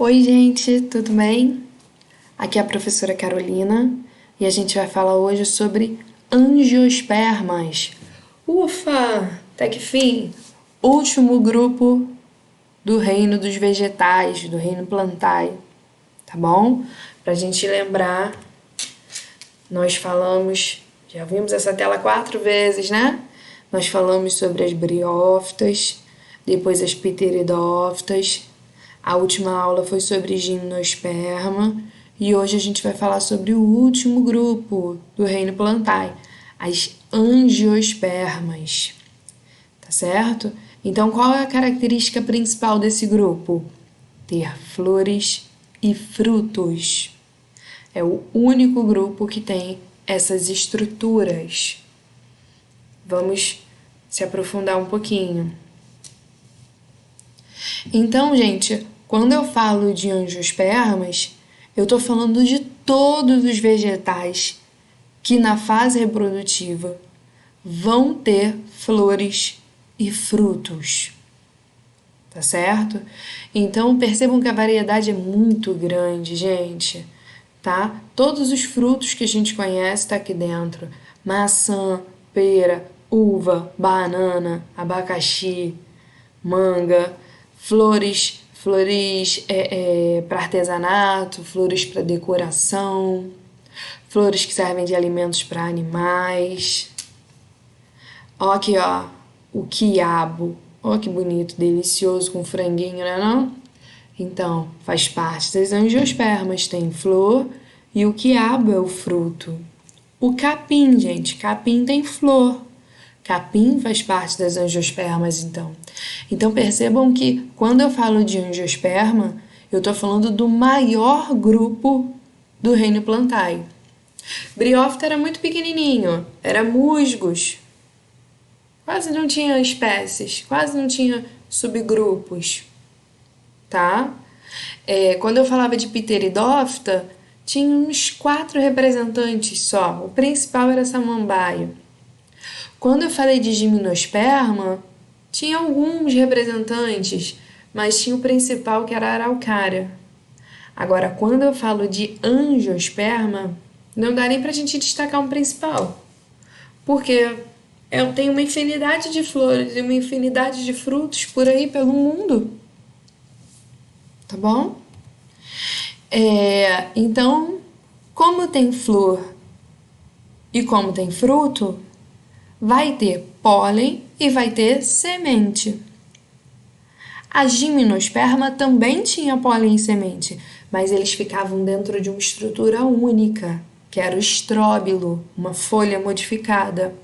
Oi, gente, tudo bem? Aqui é a professora Carolina e a gente vai falar hoje sobre angiospermas. Ufa, até que fim! Último grupo do reino dos vegetais, do reino plantae, tá bom? Pra gente lembrar, nós falamos, já vimos essa tela 4 vezes, né? Nós falamos sobre as briófitas, depois as pteridófitas. A última aula foi sobre gimnosperma e hoje a gente vai falar sobre o último grupo do reino plantae, as angiospermas, tá certo? Então, qual é a característica principal desse grupo? Ter flores e frutos. É o único grupo que tem essas estruturas. Vamos se aprofundar um pouquinho. Então, gente, quando eu falo de angiospermas, eu estou falando de todos os vegetais que na fase reprodutiva vão ter flores e frutos, tá certo? Então, percebam que a variedade é muito grande, gente, tá? Todos os frutos que a gente conhece tá aqui dentro: maçã, pera, uva, banana, abacaxi, manga, flores para artesanato, flores para decoração, flores que servem de alimentos para animais. Ó aqui, ó, o quiabo. Ó que bonito, delicioso, com franguinho, né não? Então, faz parte das angiospermas, tem flor e o quiabo é o fruto. O capim, gente, capim tem flor. Capim faz parte das angiospermas, então. Então, percebam que quando eu falo de angiosperma, eu estou falando do maior grupo do reino plantae. Briófita era muito pequenininho, era musgos. Quase não tinha espécies, quase não tinha subgrupos, tá? Quando eu falava de pteridófita, tinha uns 4 representantes só. O principal era samambaio. Quando eu falei de gimnosperma, tinha alguns representantes, mas tinha o principal que era a araucária. Agora, quando eu falo de angiosperma, não dá nem pra gente destacar um principal, porque eu tenho uma infinidade de flores e uma infinidade de frutos por aí pelo mundo, tá bom? Então, como tem flor e como tem fruto, vai ter pólen e vai ter semente. A gimnosperma também tinha pólen e semente, mas eles ficavam dentro de uma estrutura única, que era o estróbilo, uma folha modificada.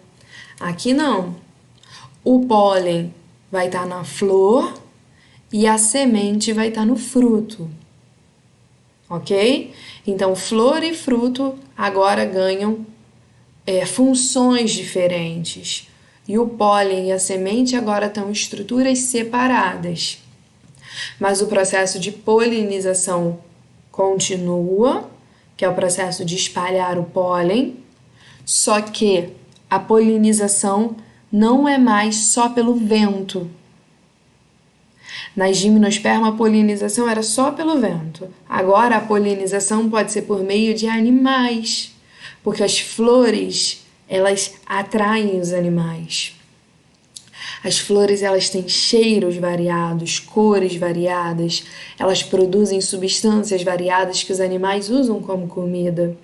Aqui não. O pólen vai estar na flor e a semente vai estar no fruto. Ok? Então, flor e fruto agora ganham funções diferentes. E o pólen e a semente agora estão em estruturas separadas. Mas o processo de polinização continua, que é o processo de espalhar o pólen, só que a polinização não é mais só pelo vento. Na gimnosperma, a polinização era só pelo vento. Agora, a polinização pode ser por meio de animais, porque as flores, elas atraem os animais. As flores, elas têm cheiros variados, cores variadas, elas produzem substâncias variadas que os animais usam como comida.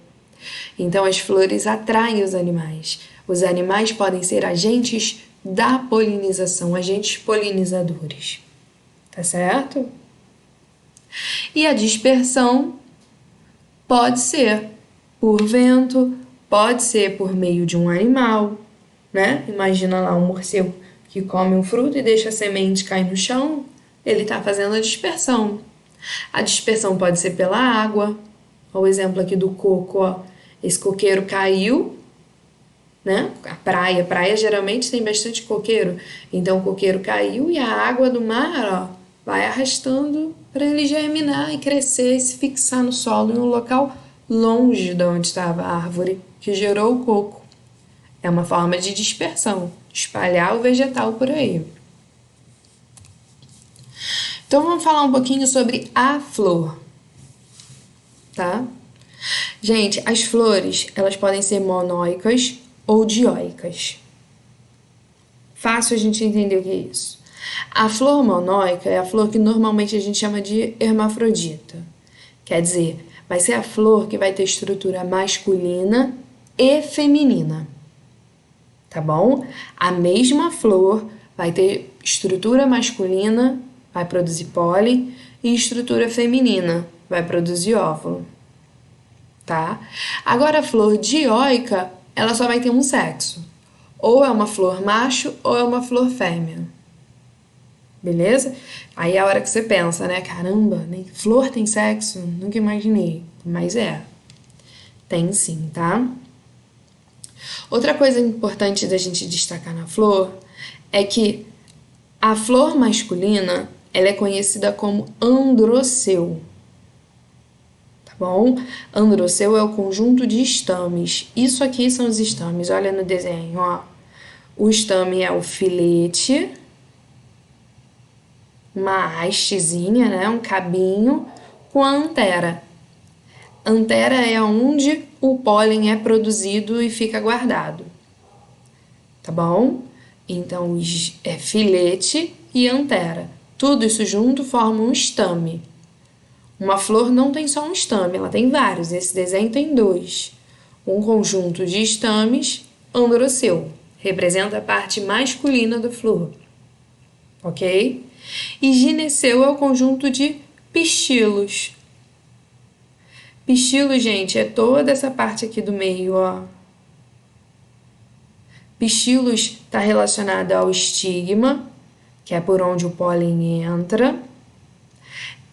Então, as flores atraem os animais. Os animais podem ser agentes da polinização, agentes polinizadores. Tá certo? E a dispersão pode ser por vento, pode ser por meio de um animal, né? Imagina lá um morcego que come um fruto e deixa a semente cair no chão, ele está fazendo a dispersão. A dispersão pode ser pela água. Olha o exemplo aqui do coco, ó. Esse coqueiro caiu, né? A praia geralmente tem bastante coqueiro. Então o coqueiro caiu e a água do mar, ó, vai arrastando para ele germinar e crescer e se fixar no solo, em um local longe de onde estava a árvore que gerou o coco. É uma forma de dispersão, espalhar o vegetal por aí. Então vamos falar um pouquinho sobre a flor, tá? Gente, as flores, elas podem ser monóicas ou dioicas. Fácil a gente entender o que é isso. A flor monóica é a flor que normalmente a gente chama de hermafrodita. Quer dizer, vai ser a flor que vai ter estrutura masculina e feminina. Tá bom? A mesma flor vai ter estrutura masculina, vai produzir pólen, e estrutura feminina, vai produzir óvulo. Tá? Agora a flor dioica, ela só vai ter um sexo. Ou é uma flor macho ou é uma flor fêmea. Beleza? Aí é a hora que você pensa, né? Caramba, nem flor tem sexo? Nunca imaginei. Mas tem sim, tá? Outra coisa importante da gente destacar na flor é que a flor masculina, ela é conhecida como androceu. Tá bom? Androceu é o conjunto de estames. Isso aqui são os estames. Olha no desenho, ó. O estame é o filete, uma hastezinha, né? Um cabinho com a antera. Antera é onde o pólen é produzido e fica guardado. Tá bom? Então, é filete e antera. Tudo isso junto forma um estame. Uma flor não tem só um estame, ela tem vários. Esse desenho tem 2. Um conjunto de estames, androceu, representa a parte masculina da flor. Ok? E gineceu é o conjunto de pistilos. Pistilo, gente, é toda essa parte aqui do meio, ó. Pistilos está relacionado ao estigma, que é por onde o pólen entra.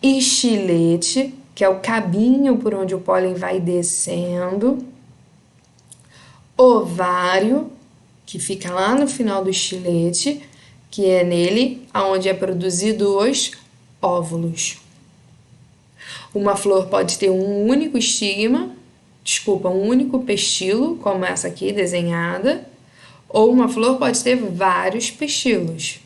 Estilete, que é o cabinho por onde o pólen vai descendo. Ovário, que fica lá no final do estilete, que é nele onde é produzido os óvulos. Uma flor pode ter um único um único pestilo, como essa aqui desenhada, ou uma flor pode ter vários pestilos,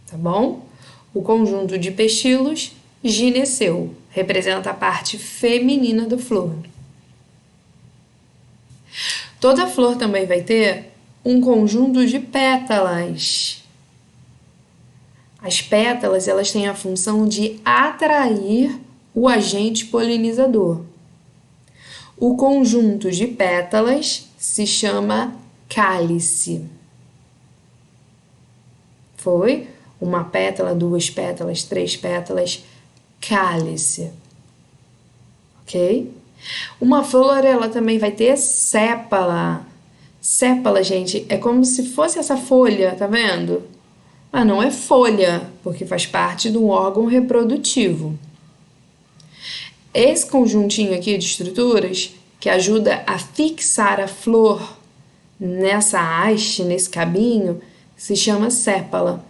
tá bom? O conjunto de pestilos, gineceu, representa a parte feminina da flor. Toda flor também vai ter um conjunto de pétalas. As pétalas, elas têm a função de atrair o agente polinizador. O conjunto de pétalas se chama cálice. Foi? Uma pétala, 2 pétalas, 3 pétalas, cálice. Ok? Uma flor, ela também vai ter sépala. Sépala, gente, é como se fosse essa folha, tá vendo? Mas não é folha, porque faz parte de um órgão reprodutivo. Esse conjuntinho aqui de estruturas que ajuda a fixar a flor nessa haste, nesse cabinho, se chama sépala.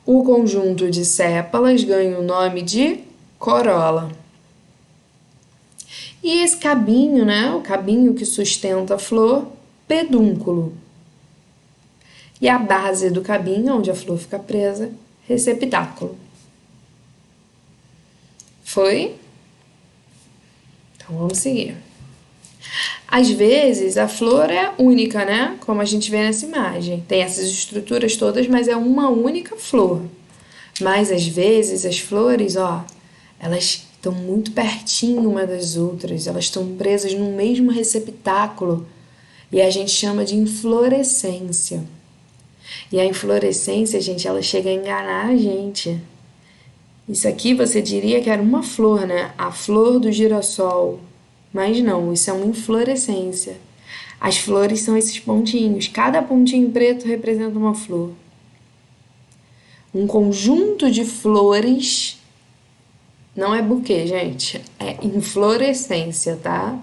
O conjunto de sépalas ganha o nome de corola. E esse cabinho, né, o cabinho que sustenta a flor, pedúnculo. E a base do cabinho, onde a flor fica presa, receptáculo. Foi? Então vamos seguir. Às vezes a flor é única, né? Como a gente vê nessa imagem. Tem essas estruturas todas, mas é uma única flor. Mas às vezes as flores, ó, elas estão muito pertinho uma das outras, elas estão presas no mesmo receptáculo e a gente chama de inflorescência. E a inflorescência, gente, ela chega a enganar a gente. Isso aqui você diria que era uma flor, né? A flor do girassol. Mas não, isso é uma inflorescência. As flores são esses pontinhos. Cada pontinho preto representa uma flor. Um conjunto de flores não é buquê, gente. É inflorescência, tá?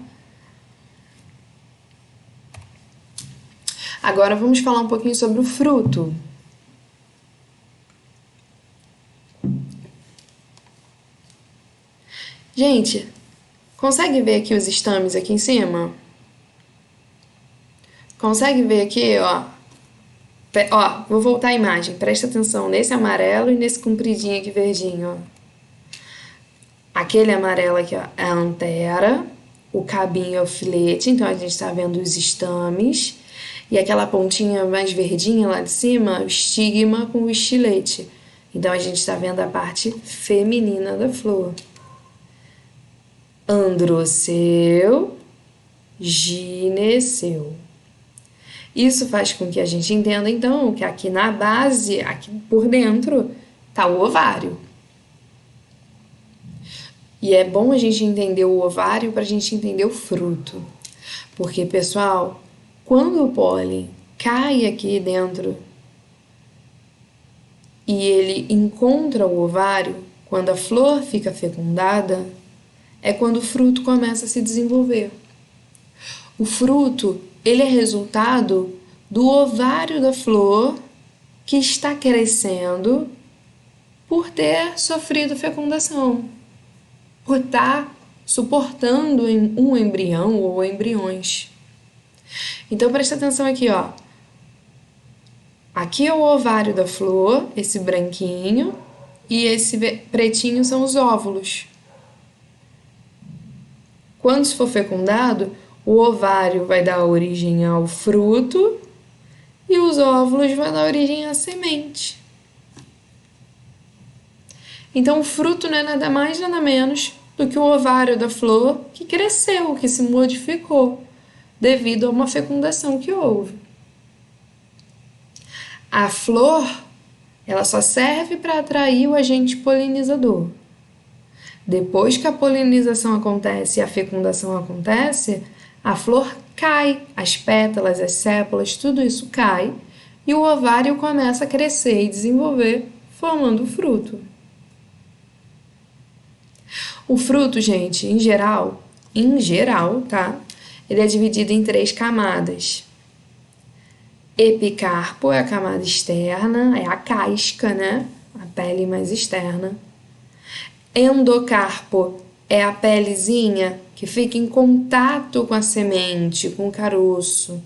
Agora vamos falar um pouquinho sobre o fruto. Gente, consegue ver aqui os estames aqui em cima? Consegue ver aqui, ó? Ó, vou voltar a imagem, presta atenção nesse amarelo e nesse compridinho aqui verdinho, ó. Aquele amarelo aqui, ó, é a antera, o cabinho é o filete, então a gente tá vendo os estames, e aquela pontinha mais verdinha lá de cima, o estigma com o estilete. Então a gente tá vendo a parte feminina da flor. Androceu, gineceu. Isso faz com que a gente entenda, então, que aqui na base, aqui por dentro, tá o ovário. E é bom a gente entender o ovário para a gente entender o fruto. Porque, pessoal, quando o pólen cai aqui dentro e ele encontra o ovário, quando a flor fica fecundada, é quando o fruto começa a se desenvolver. O fruto, ele é resultado do ovário da flor que está crescendo por ter sofrido fecundação, por estar suportando um embrião ou embriões. Então presta atenção aqui, ó. Aqui é o ovário da flor, esse branquinho, e esse pretinho são os óvulos. Quando se for fecundado, o ovário vai dar origem ao fruto e os óvulos vão dar origem à semente. Então, o fruto não é nada mais, nada menos do que o ovário da flor que cresceu, que se modificou devido a uma fecundação que houve. A flor, ela só serve para atrair o agente polinizador. Depois que a polinização acontece e a fecundação acontece, a flor cai, as pétalas, as sépalas, tudo isso cai e o ovário começa a crescer e desenvolver, formando o fruto. O fruto, gente, em geral, tá? Ele é dividido em 3 camadas. Epicarpo é a camada externa, é a casca, né? A pele mais externa. Endocarpo é a pelezinha que fica em contato com a semente, com o caroço.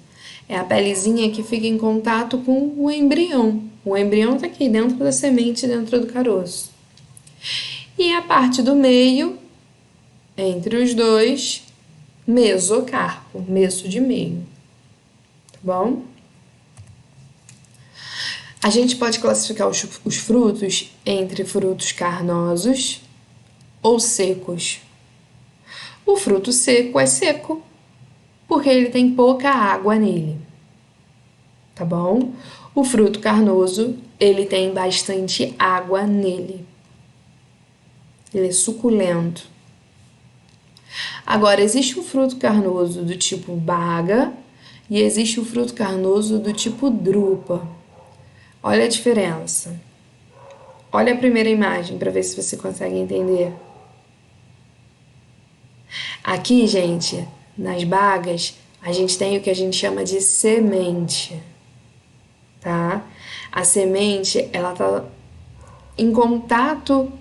É a pelezinha que fica em contato com o embrião. O embrião está aqui dentro da semente, dentro do caroço. E a parte do meio, entre os dois, mesocarpo, meso de meio. Tá bom? A gente pode classificar os frutos entre frutos carnosos ou secos. O fruto seco é seco, porque ele tem pouca água nele. Tá bom? O fruto carnoso, ele tem bastante água nele. Ele é suculento. Agora, existe um fruto carnoso do tipo baga e existe o fruto carnoso do tipo drupa. Olha a diferença. Olha a primeira imagem para ver se você consegue entender. Aqui, gente, nas bagas, a gente tem o que a gente chama de semente, tá? A semente, ela tá em contato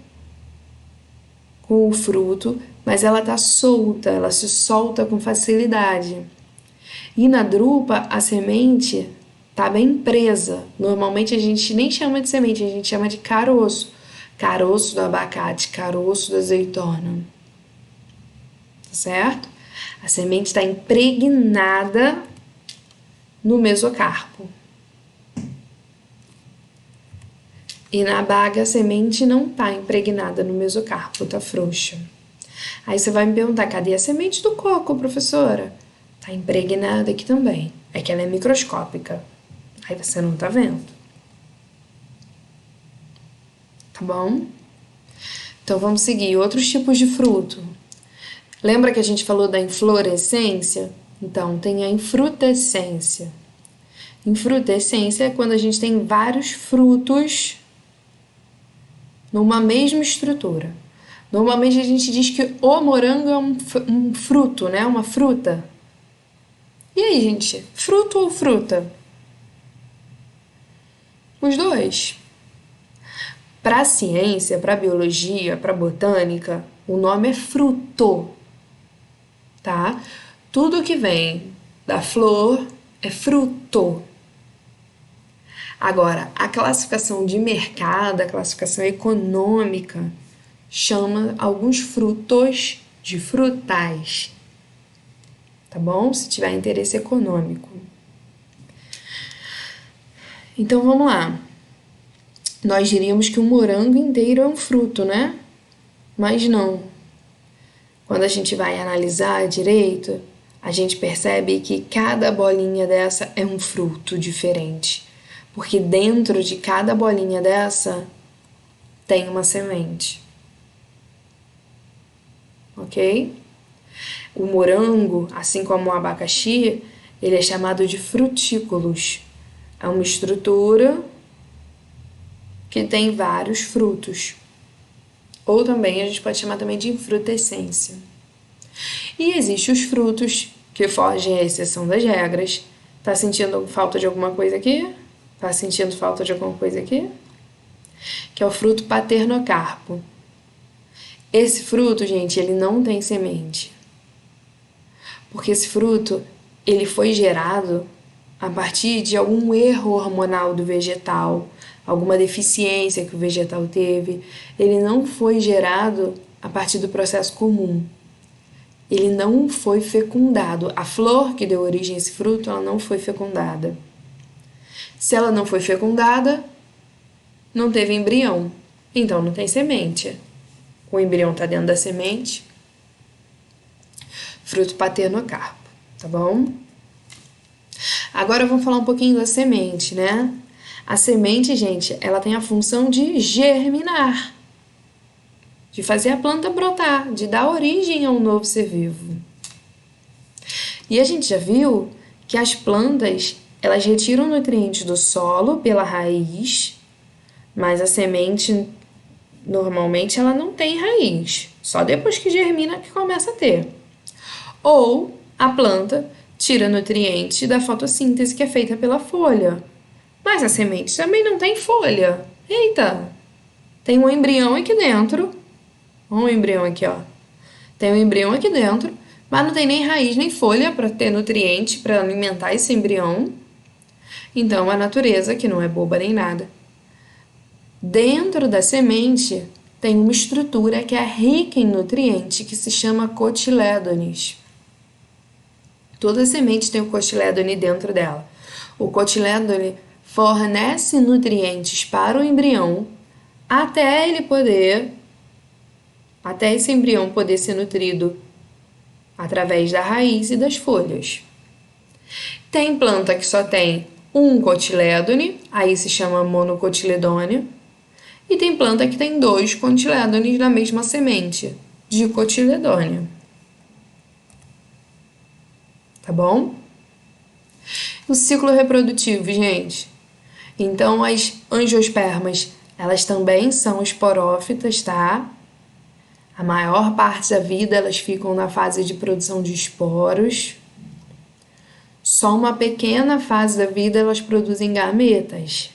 com o fruto, mas ela tá solta, ela se solta com facilidade. E na drupa, a semente tá bem presa. Normalmente a gente nem chama de semente, a gente chama de caroço. Caroço do abacate, caroço da azeitona. Tá certo? A semente está impregnada no mesocarpo. E na baga a semente não tá impregnada no mesocarpo, tá frouxa. Aí você vai me perguntar, cadê a semente do coco, professora? Tá impregnada aqui também. É que ela é microscópica. Aí você não tá vendo. Tá bom? Então vamos seguir. Outros tipos de fruto. Lembra que a gente falou da inflorescência? Então, tem a infrutescência. Infrutescência é quando a gente tem vários frutos numa mesma estrutura. Normalmente a gente diz que o morango é um fruto, né? Uma fruta. E aí, gente? Fruto ou fruta? Os dois. Para a ciência, para a biologia, para a botânica, o nome é fruto, tá? Tudo que vem da flor é fruto. Agora, a classificação de mercado, a classificação econômica, chama alguns frutos de frutais, tá bom? Se tiver interesse econômico. Então, vamos lá. Nós diríamos que um morango inteiro é um fruto, né? Mas não. Quando a gente vai analisar direito, a gente percebe que cada bolinha dessa é um fruto diferente. Porque dentro de cada bolinha dessa tem uma semente. Ok? O morango, assim como o abacaxi, ele é chamado de frutículos. É uma estrutura que tem vários frutos. Ou também a gente pode chamar também de infrutescência. E existem os frutos que fogem à exceção das regras. Tá sentindo falta de alguma coisa aqui? Tá sentindo falta de alguma coisa aqui? Que é o fruto paternocarpo. Esse fruto, gente, ele não tem semente. Porque esse fruto, ele foi gerado a partir de algum erro hormonal do vegetal, alguma deficiência que o vegetal teve. Ele não foi gerado a partir do processo comum. Ele não foi fecundado. A flor que deu origem a esse fruto, ela não foi fecundada. Se ela não foi fecundada, não teve embrião. Então não tem semente. O embrião está dentro da semente. Fruto paternocarpo, tá bom? Agora vamos falar um pouquinho da semente, né? A semente, gente, ela tem a função de germinar, de fazer a planta brotar, de dar origem a um novo ser vivo. E a gente já viu que as plantas, elas retiram nutrientes do solo pela raiz, mas a semente, normalmente, ela não tem raiz. Só depois que germina que começa a ter. Ou a planta tira nutrientes da fotossíntese que é feita pela folha. Mas a semente também não tem folha. Eita! Tem um embrião aqui dentro. Um embrião aqui, ó. Tem um embrião aqui dentro, mas não tem nem raiz nem folha para ter nutriente para alimentar esse embrião. Então, a natureza, que não é boba nem nada, dentro da semente tem uma estrutura que é rica em nutriente, que se chama cotilédones. Toda semente tem o cotilédone dentro dela. O cotilédone fornece nutrientes para o embrião até esse embrião poder ser nutrido através da raiz e das folhas. Tem planta que só tem um cotilédone, aí se chama monocotiledôneo, e tem planta que tem 2 cotilédones na mesma semente, dicotiledôneo. Tá bom? O ciclo reprodutivo, gente. Então, as angiospermas, elas também são esporófitas, tá? A maior parte da vida, elas ficam na fase de produção de esporos. Só uma pequena fase da vida, elas produzem gametas.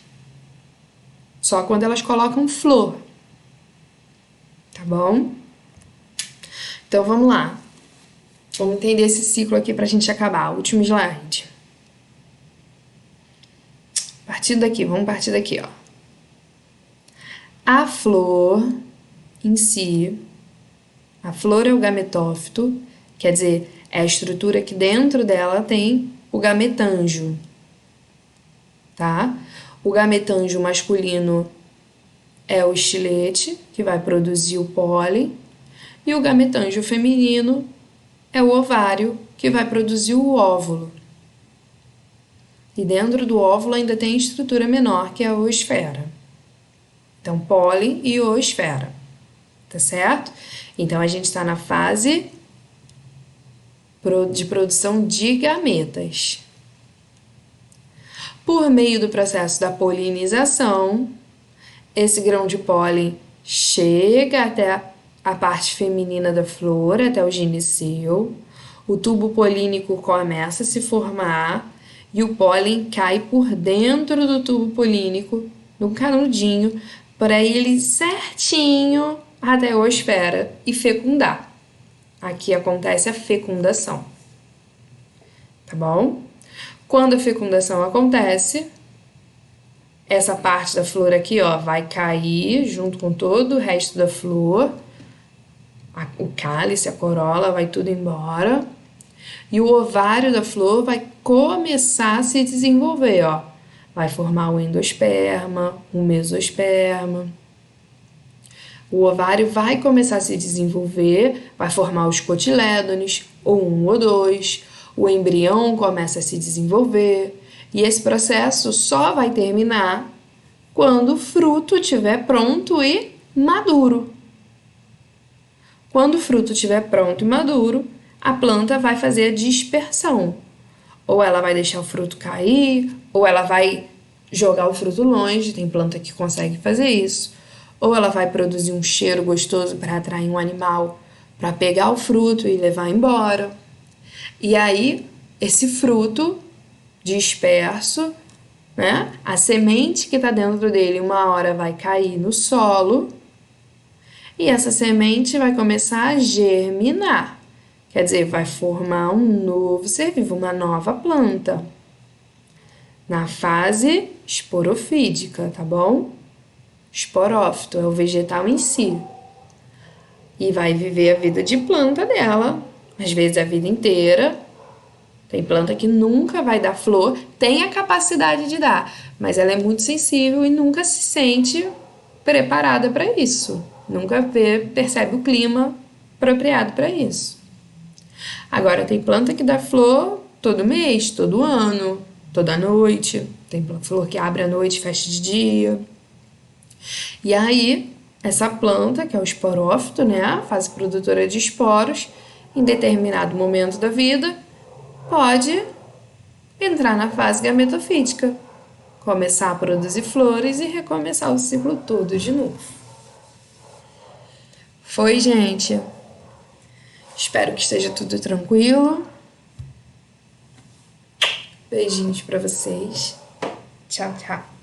Só quando elas colocam flor. Tá bom? Então, vamos lá. Vamos entender esse ciclo aqui pra gente acabar. Último slide. Vamos partir daqui, ó. A flor em si, a flor é o gametófito, quer dizer, é a estrutura que dentro dela tem o gametângio, tá? O gametângio masculino é o estilete, que vai produzir o pólen, e o gametângio feminino é o ovário, que vai produzir o óvulo. E dentro do óvulo ainda tem estrutura menor, que é a oosfera. Então, pólen e oosfera. Tá certo? Então, a gente está na fase de produção de gametas. Por meio do processo da polinização, esse grão de pólen chega até a parte feminina da flor, até o gineceu. O tubo polínico começa a se formar e o pólen cai por dentro do tubo polínico, no canudinho, para ele certinho até a oosfera e fecundar. Aqui acontece a fecundação. Tá bom? Quando a fecundação acontece, essa parte da flor aqui, ó, vai cair junto com todo o resto da flor. O cálice, a corola, vai tudo embora. E o ovário da flor vai começar a se desenvolver, ó. Vai formar o endosperma, o mesosperma. O ovário vai começar a se desenvolver, vai formar os cotilédones, ou um ou dois. O embrião começa a se desenvolver. E esse processo só vai terminar quando o fruto estiver pronto e maduro. Quando o fruto estiver pronto e maduro, a planta vai fazer a dispersão. Ou ela vai deixar o fruto cair, ou ela vai jogar o fruto longe, tem planta que consegue fazer isso. Ou ela vai produzir um cheiro gostoso para atrair um animal para pegar o fruto e levar embora. E aí, esse fruto disperso, né? A semente que está dentro dele, uma hora vai cair no solo e essa semente vai começar a germinar. Quer dizer, vai formar um novo ser vivo, uma nova planta. Na fase esporofídica, tá bom? Esporófito é o vegetal em si. E vai viver a vida de planta dela, às vezes a vida inteira. Tem planta que nunca vai dar flor, tem a capacidade de dar, mas ela é muito sensível e nunca se sente preparada para isso. Nunca percebe o clima apropriado para isso. Agora, tem planta que dá flor todo mês, todo ano, toda noite. Tem flor que abre à noite e fecha de dia. E aí, essa planta, que é o esporófito, né, a fase produtora de esporos, em determinado momento da vida, pode entrar na fase gametofítica, começar a produzir flores e recomeçar o ciclo todo de novo. Foi, gente. Espero que esteja tudo tranquilo. Beijinhos pra vocês. Tchau, tchau.